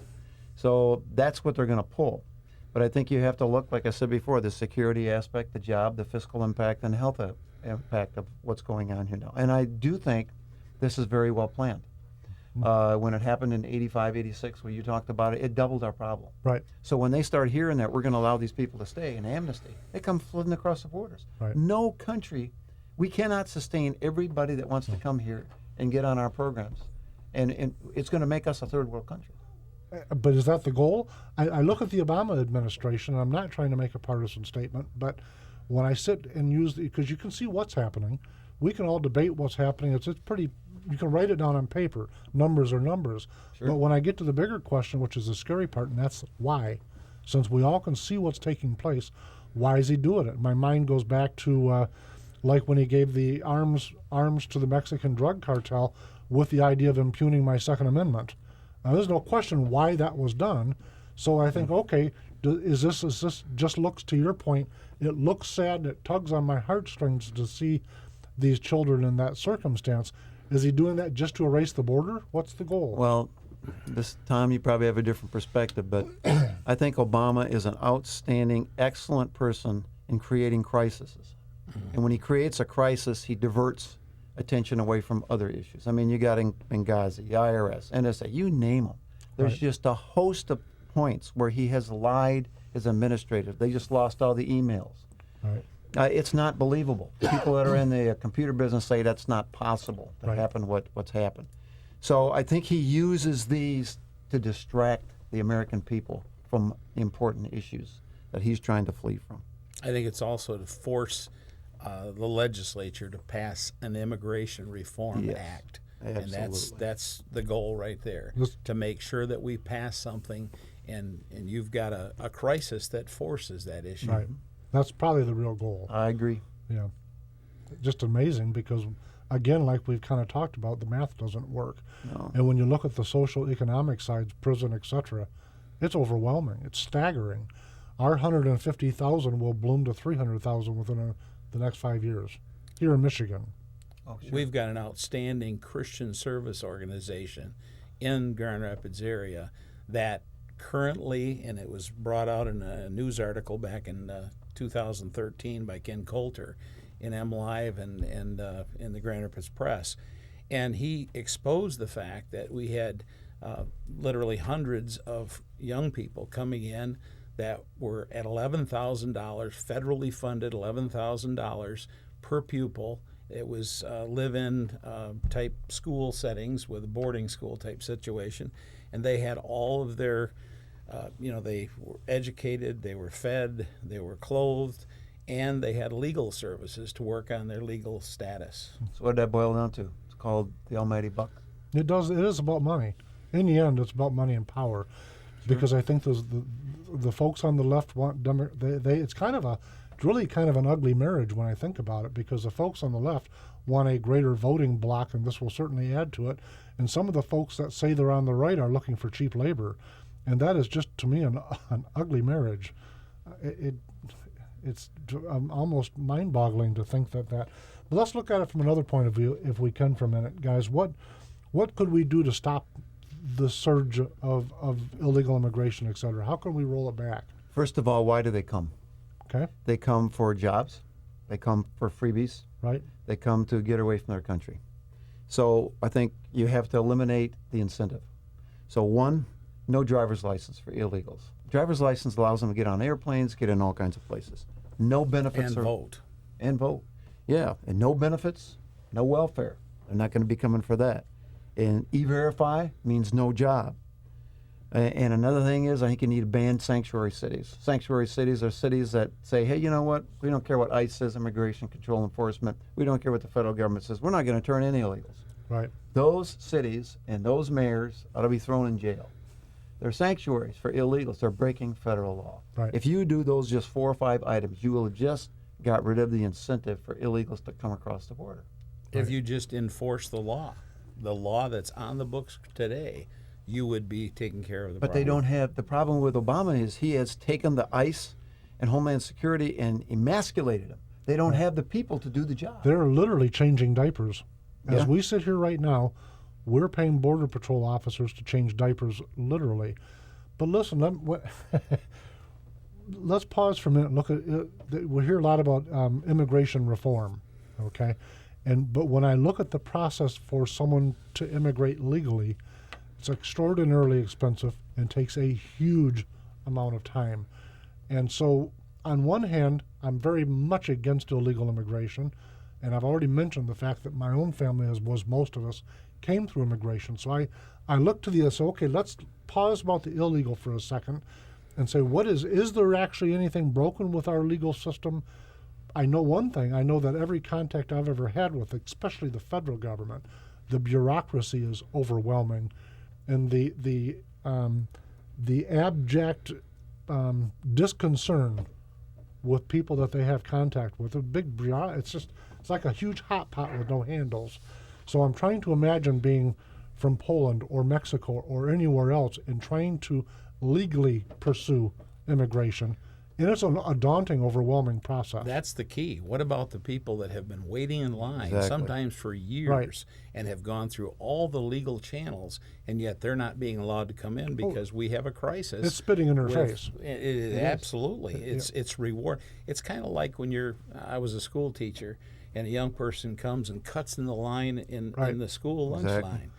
So that's what they're going to pull. But I think you have to look, like I said before, the security aspect, the job, the fiscal impact, and health impact of what's going on here now. And I do think this is very well planned. When it happened in 85, 86, where you talked about it, it doubled our problem. Right. So when they start hearing that we're going to allow these people to stay in amnesty, they come flooding across the borders. Right. No country, we cannot sustain everybody that wants to come here and get on our programs. And it's going to make us a third world country. But is that the goal? I look at the Obama administration, and I'm not trying to make a partisan statement, but when I sit and use because you can see what's happening, we can all debate what's happening. It's pretty, you can write it down on paper. Numbers are numbers. Sure. But when I get to the bigger question, which is the scary part, and that's why, since we all can see what's taking place, why is he doing it? My mind goes back to like when he gave the arms to the Mexican drug cartel with the idea of impugning my Second Amendment. Now, there's no question why that was done. So I think, okay, is this just looks, to your point, it looks sad and it tugs on my heartstrings to see these children in that circumstance. Is he doing that just to erase the border? What's the goal? Well, this time you probably have a different perspective, but I think Obama is an outstanding, excellent person in creating crises. And when he creates a crisis, he diverts attention away from other issues. I mean, you got Benghazi, IRS, NSA, you name them. There's Right. just a host of points where he has lied as administrator. They just lost all the emails. Right. It's not believable. People that are in the computer business say that's not possible to Right. happen what's happened. So I think he uses these to distract the American people from important issues that he's trying to flee from. I think it's also to force the legislature to pass an immigration reform Yes, act. absolutely. And that's the goal right there, This- to make sure that we pass something, and you've got a crisis that forces that issue. Right. That's probably the real goal. I agree. Yeah. Just amazing because, again, like we've kind of talked about, the math doesn't work. No. And when you look at the social economic sides, prison, etc., it's overwhelming. It's staggering. Our 150,000 will bloom to 300,000 within the next 5 years here in Michigan. Oh, sure. We've got an outstanding Christian service organization in Grand Rapids area that currently, and it was brought out in a news article back in 2013 by Ken Coulter in MLive and in the Grand Rapids Press, and he exposed the fact that we had literally hundreds of young people coming in that were at $11,000, federally funded $11,000 per pupil. It was live-in type school settings with a boarding school type situation, and they had all of their, they were educated, they were fed, they were clothed, and they had legal services to work on their legal status. So what did that boil down to? It's called the almighty buck. It does. It is about money. In the end, it's about money and power, because I think the folks on the left want it's really kind of an ugly marriage when I think about it, because the folks on the left want a greater voting bloc, and this will certainly add to it. And some of the folks that say they're on the right are looking for cheap labor, and that is just, to me, an ugly marriage. It's almost mind-boggling to think that. But let's look at it from another point of view, if we can, for a minute, guys. What could we do to stop the surge of illegal immigration, et cetera? How can we roll it back? First of all, why do they come? Okay, They come for jobs. They come for freebies. right? They come to get away from their country. So I think you have to eliminate the incentive. So one, no driver's license for illegals. Driver's license allows them to get on airplanes, get in all kinds of places. No benefits. And vote. And vote. Yeah, and no benefits, no welfare. They're not going to be coming for that. And E-Verify means no job. And another thing is, I think you need to ban sanctuary cities. Sanctuary cities are cities that say, hey, you know what? We don't care what ICE says, Immigration Control Enforcement. We don't care what the federal government says. We're not going to turn any illegals. Right. Those cities and those mayors ought to be thrown in jail. They're sanctuaries for illegals. They're breaking federal law. Right. If you do those just 4 or 5 items, you will have just got rid of the incentive for illegals to come across the border. If you just enforce the law that's on the books today, you would be taking care of the But problem. they don't have, the problem with Obama is he has taken the ICE and Homeland Security and emasculated them. They don't have the people to do the job. They're literally changing diapers. As Yeah. we sit here right now, we're paying Border Patrol officers to change diapers, literally. But listen, let's pause for a minute and look at, we hear a lot about immigration reform, okay? But when I look at the process for someone to immigrate legally, it's extraordinarily expensive and takes a huge amount of time. And so, on one hand, I'm very much against illegal immigration, and I've already mentioned the fact that my own family, as was most of us, came through immigration. So I look to the, so okay, let's pause about the illegal for a second and say, is there actually anything broken with our legal system? I know one thing. I know that every contact I've ever had with, especially the federal government, the bureaucracy is overwhelming, and the abject disconcern with people that they have contact with. It's like a huge hot pot with no handles. So I'm trying to imagine being from Poland or Mexico or anywhere else and trying to legally pursue immigration. And it's a daunting, overwhelming process. That's the key. What about the people that have been waiting in line, Exactly. sometimes for years, Right. and have gone through all the legal channels, and yet they're not being allowed to come in because we have a crisis? It's spitting in their with- face. Absolutely. It's reward. It's kind of like when I was a school teacher, and a young person comes and cuts in the line in the school lunch Exactly.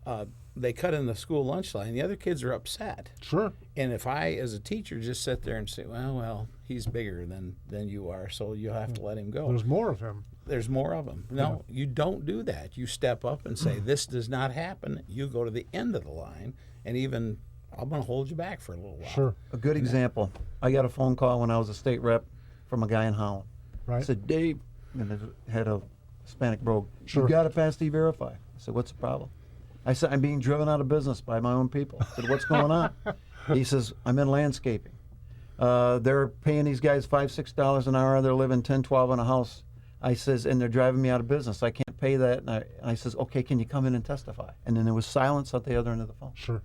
line. They cut in the school lunch line. The other kids are upset. Sure. And if I, as a teacher, just sit there and say, well, he's bigger than you are, so you'll have to let him go. There's more of him. There's more of them. No, you don't do that. You step up and say, this does not happen. You go to the end of the line, and even I'm going to hold you back for a little while. Sure. A good example, I got a phone call when I was a state rep from a guy in Holland. Right. I said, Dave, and it had a Hispanic brogue, Sure. you got to pass E-Verify. I said, what's the problem? I said, I'm being driven out of business by my own people. I said, what's going on? He says, I'm in landscaping. They're paying these guys $5, $6 an hour. They're living 10, 12 in a house. I says, and they're driving me out of business. I can't pay that. And I says, okay, can you come in and testify? And then there was silence at the other end of the phone. Sure.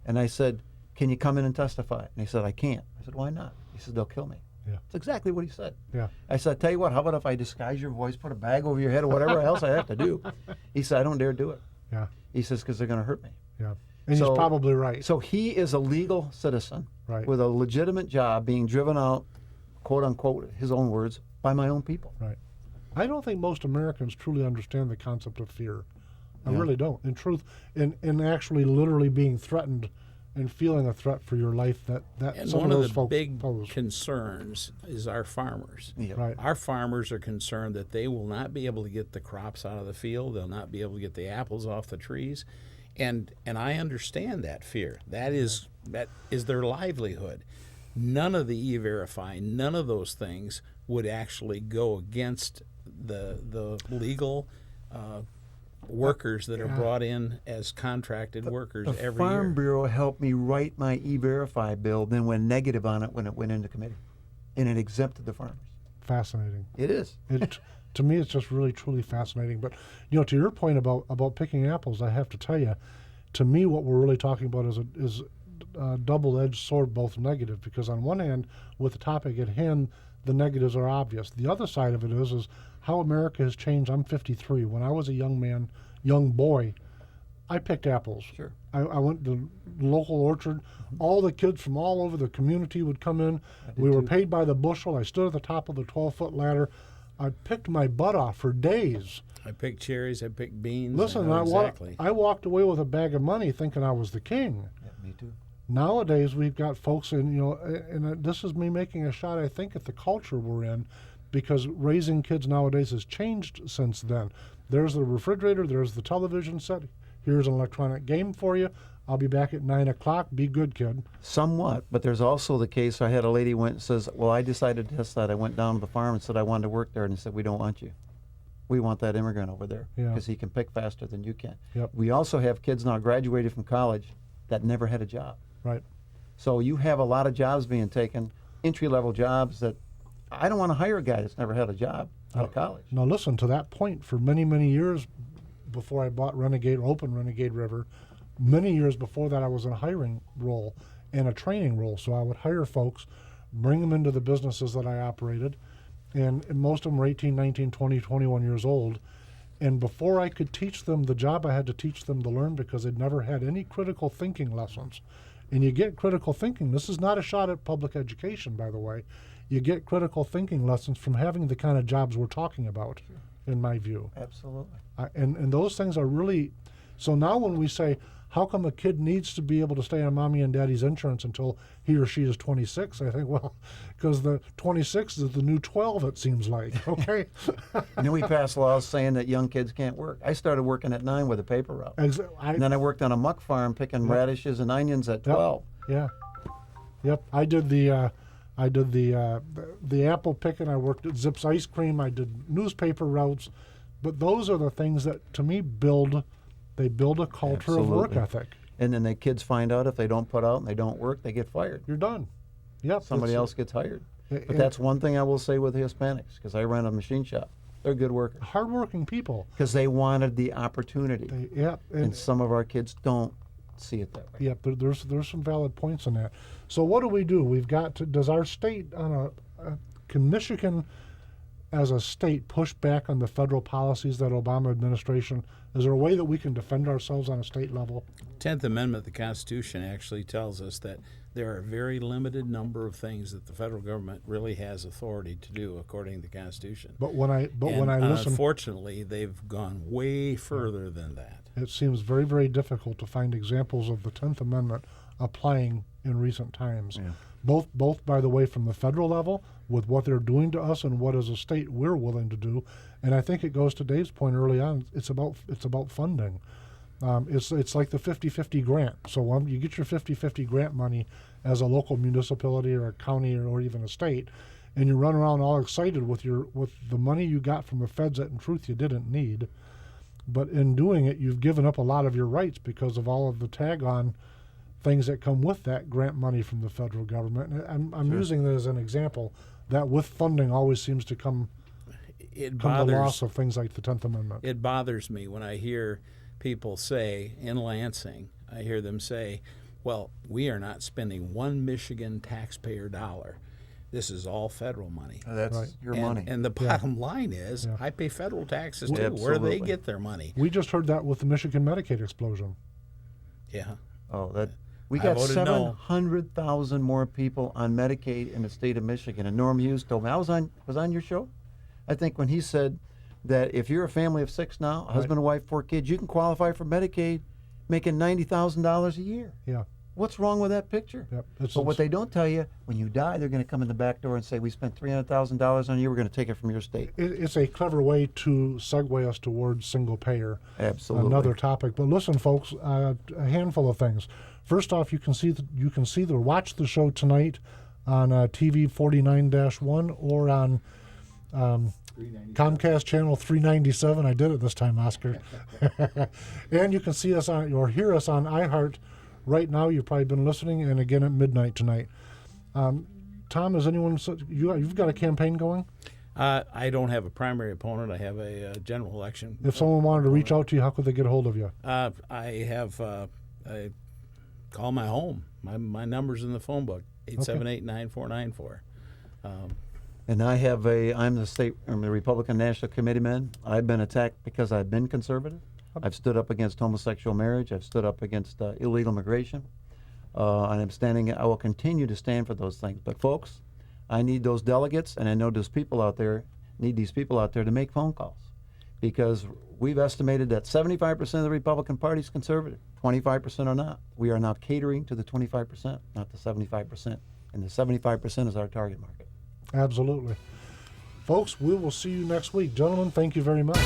And I said, can you come in and testify? And he said, I can't. I said, why not? He said, they'll kill me. Yeah. That's exactly what he said. Yeah. I said, tell you what, how about if I disguise your voice, put a bag over your head, or whatever else I have to do? He said, I don't dare do it. Yeah. He says, because they're going to hurt me. Yeah. And So- he's probably right. So he is a legal citizen Right. with a legitimate job being driven out, quote unquote, his own words, by my own people. Right. I don't think most Americans truly understand the concept of fear. I really don't. In truth, in actually literally being threatened and feeling a threat for your life that And some one of of those the folks big pose. concerns is our farmers. Yeah. Right. Our farmers are concerned that they will not be able to get the crops out of the field. They'll not be able to get the apples off the trees. And I understand that fear. That is their livelihood. None of the E-Verify, none of those things would actually go against the legal workers that are brought in as contracted workers The every Farm year. Bureau helped me write my E-Verify bill, then went negative on it when it went into committee. And it exempted the farmers. Fascinating. It is. To me, it's just really, truly fascinating. But, to your point about picking apples, I have to tell you, to me, what we're really talking about is a double-edged sword, both negative. Because on one hand, with the topic at hand, the negatives are obvious. The other side of it is how America has changed. I'm 53. When I was a young boy, I picked apples. Sure. I went to the local orchard. All the kids from all over the community would come in. We were paid by the bushel. I stood at the top of the 12-foot ladder. I picked my butt off for days. I picked cherries, I picked beans. Listen, I know exactly. I walked away with a bag of money thinking I was the king. Yeah, me too. Nowadays, we've got folks in, and this is me making a shot, I think, at the culture we're in, because raising kids nowadays has changed since then. There's the refrigerator, there's the television set, here's an electronic game for you, I'll be back at 9 o'clock. Be good, kid. Somewhat, but there's also the case. I had a lady went and says, well, I decided to test that. I went down to the farm and said I wanted to work there, and they said, we don't want you. We want that immigrant over there Yeah. because he can pick faster than you can. Yep. We also have kids now graduated from college that never had a job. Right. So you have a lot of jobs being taken, entry-level jobs that I don't want to hire a guy that's never had a job out of college. Now listen, to that point, for many, many years before I bought Renegade or opened Renegade River, many years before that I was in a hiring role and a training role. So I would hire folks, bring them into the businesses that I operated, and most of them were 18, 19, 20, 21 years old. And before I could teach them the job, I had to teach them to learn because they'd never had any critical thinking lessons. And you get critical thinking. This is not a shot at public education, by the way. You get critical thinking lessons from having the kind of jobs we're talking about, in my view. Absolutely. And those things are really, so now when we say, how come a kid needs to be able to stay on mommy and daddy's insurance until he or she is 26? I think, well, because the 26 is the new 12, it seems like, okay? And then we passed laws saying that young kids can't work. I started working at 9 with a paper route. And then I worked on a muck farm picking radishes and onions at 12. Yeah. Yep. I did the apple picking. I worked at Zips Ice Cream. I did newspaper routes. But those are the things that, to me, build a culture of work ethic. And then the kids find out if they don't put out and they don't work, they get fired. You're done. Yep. Somebody else gets hired. But that's one thing I will say with the Hispanics, because I ran a machine shop. They're good workers. Hardworking people. Because they wanted the opportunity. And some of our kids don't see it that way. Yeah, but there's some valid points in that. So what do? We've got to, does our state can Michigan as a state push back on the federal policies that Obama administration? Is there a way that we can defend ourselves on a state level? 10th Amendment of the Constitution actually tells us that there are a very limited number of things that the federal government really has authority to do according to the Constitution. But when I listen, unfortunately, they've gone way further than that. It seems very, very difficult to find examples of the 10th Amendment applying in recent times. Yeah. Both, by the way, from the federal level with what they're doing to us and what as a state we're willing to do. And I think it goes to Dave's point early on. It's about funding. It's like the 50-50 grant. So you get your 50-50 grant money as a local municipality or a county or even a state, and you run around all excited with the money you got from the feds that in truth you didn't need. But in doing it, you've given up a lot of your rights because of all of the tag-on things that come with that grant money from the federal government. And I'm using that as an example that with funding always seems to come the loss of things like the 10th Amendment. It bothers me when I hear people say in Lansing, I hear them say, well, we are not spending one Michigan taxpayer dollar. This is all federal money. That's your money. And the bottom line is, I pay federal taxes too. Absolutely. Where do they get their money? We just heard that with the Michigan Medicaid explosion. Yeah. Oh, we got 700,000 more people on Medicaid in the state of Michigan. And Norm Hughes told me, I was on your show, I think, when he said that if you're a family of 6 now, a husband, a wife, 4 kids, you can qualify for Medicaid making $90,000 a year. Yeah. What's wrong with that picture? Yep. But what they don't tell you, when you die, they're going to come in the back door and say, we spent $300,000 on you, we're going to take it from your state. It's a clever way to segue us towards single payer. Absolutely. Another topic. But listen, folks, a handful of things. First off, you can watch the show tonight on TV 49-1 or on Comcast channel 397. I did it this time, Oscar. And you can see us on or hear us on iHeart. Right now, you've probably been listening, and again at midnight tonight. Tom, is anyone? You've got a campaign going? I don't have a primary opponent. I have a general election. If someone wanted to reach out to you, how could they get a hold of you? I have I call my home. My number's in the phone book, 878-9494. And I'm the Republican National Committeeman. I've been attacked because I've been conservative. I've stood up against homosexual marriage. I've stood up against illegal immigration. And I will continue to stand for those things. But folks, I need those delegates, and I know these people out there to make phone calls. Because we've estimated that 75% of the Republican Party is conservative, 25% are not. We are now catering to the 25%, not the 75%. And the 75% is our target market. Absolutely. Folks, we will see you next week. Gentlemen, thank you very much.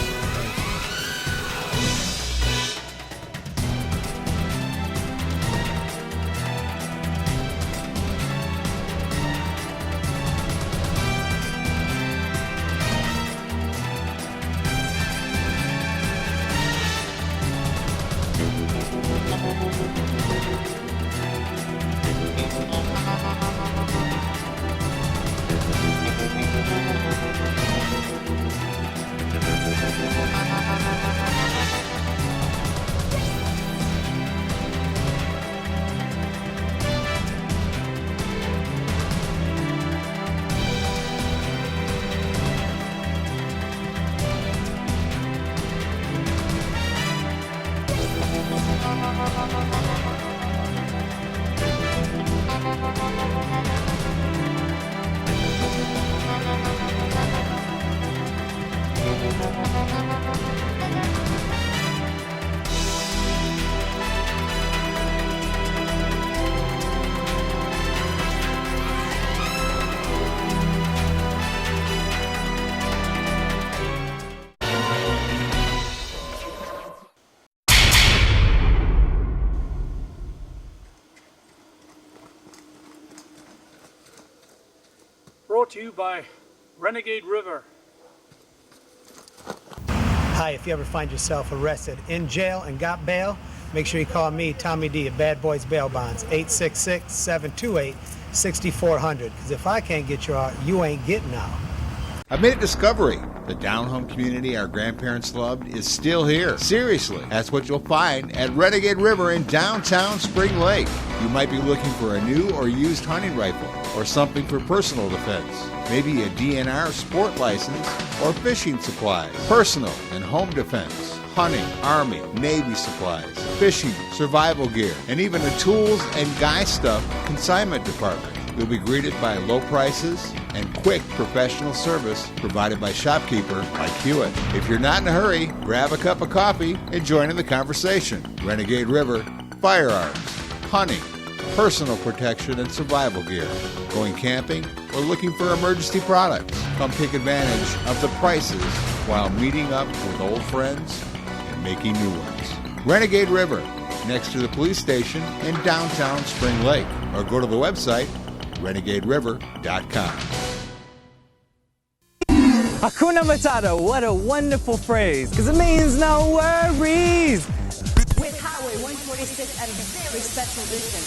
brought to you by Renegade River. Hi, if you ever find yourself arrested in jail and got bail, make sure you call me, Tommy D, at Bad Boys Bail Bonds, 866-728-6400. Because if I can't get you out, you ain't getting out. I made a discovery. The down-home community our grandparents loved is still here. Seriously, that's what you'll find at Renegade River in downtown Spring Lake. You might be looking for a new or used hunting rifle or something for personal defense. Maybe a DNR sport license or fishing supplies, personal and home defense, hunting, Army, Navy supplies, fishing, survival gear, and even a tools and guy stuff consignment department. You'll be greeted by low prices and quick professional service provided by shopkeeper Mike Hewitt. If you're not in a hurry, grab a cup of coffee and join in the conversation. Renegade River, firearms, hunting, personal protection and survival gear, going camping, or looking for emergency products. Come take advantage of the prices while meeting up with old friends and making new ones. Renegade River, next to the police station in downtown Spring Lake, or go to the website renegaderiver.com. Hakuna Matata, what a wonderful phrase, because it means no worries. With Highway 146 at a very special edition,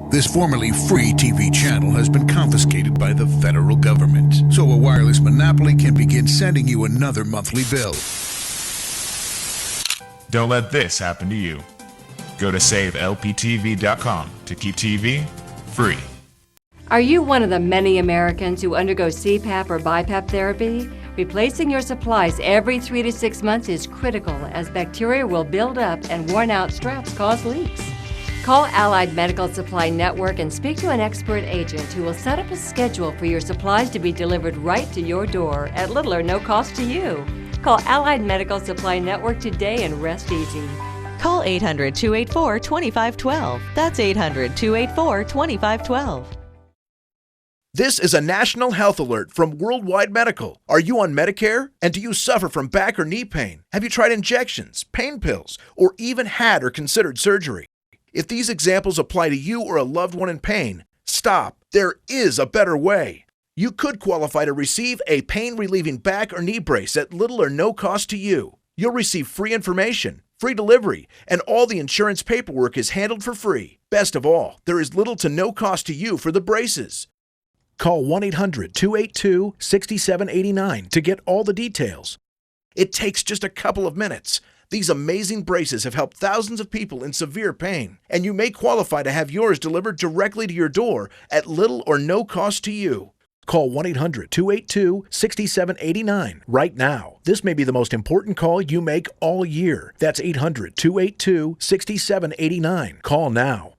This formerly free TV channel has been confiscated by the federal government, so a wireless monopoly can begin sending you another monthly bill. Don't let this happen to you. Go to savelptv.com to keep TV free. Are you one of the many Americans who undergo CPAP or BiPAP therapy? Replacing your supplies every 3 to 6 months is critical, as bacteria will build up and worn-out straps cause leaks. Call Allied Medical Supply Network and speak to an expert agent who will set up a schedule for your supplies to be delivered right to your door at little or no cost to you. Call Allied Medical Supply Network today and rest easy. Call 800-284-2512. That's 800-284-2512. This is a national health alert from Worldwide Medical. Are you on Medicare? And do you suffer from back or knee pain? Have you tried injections, pain pills, or even had or considered surgery? If these examples apply to you or a loved one in pain, stop. There is a better way. You could qualify to receive a pain-relieving back or knee brace at little or no cost to you. You'll receive free information, free delivery, and all the insurance paperwork is handled for free. Best of all, there is little to no cost to you for the braces. Call 1-800-282-6789 to get all the details. It takes just a couple of minutes. These amazing braces have helped thousands of people in severe pain, and you may qualify to have yours delivered directly to your door at little or no cost to you. Call 1-800-282-6789 right now. This may be the most important call you make all year. That's 800-282-6789. Call now.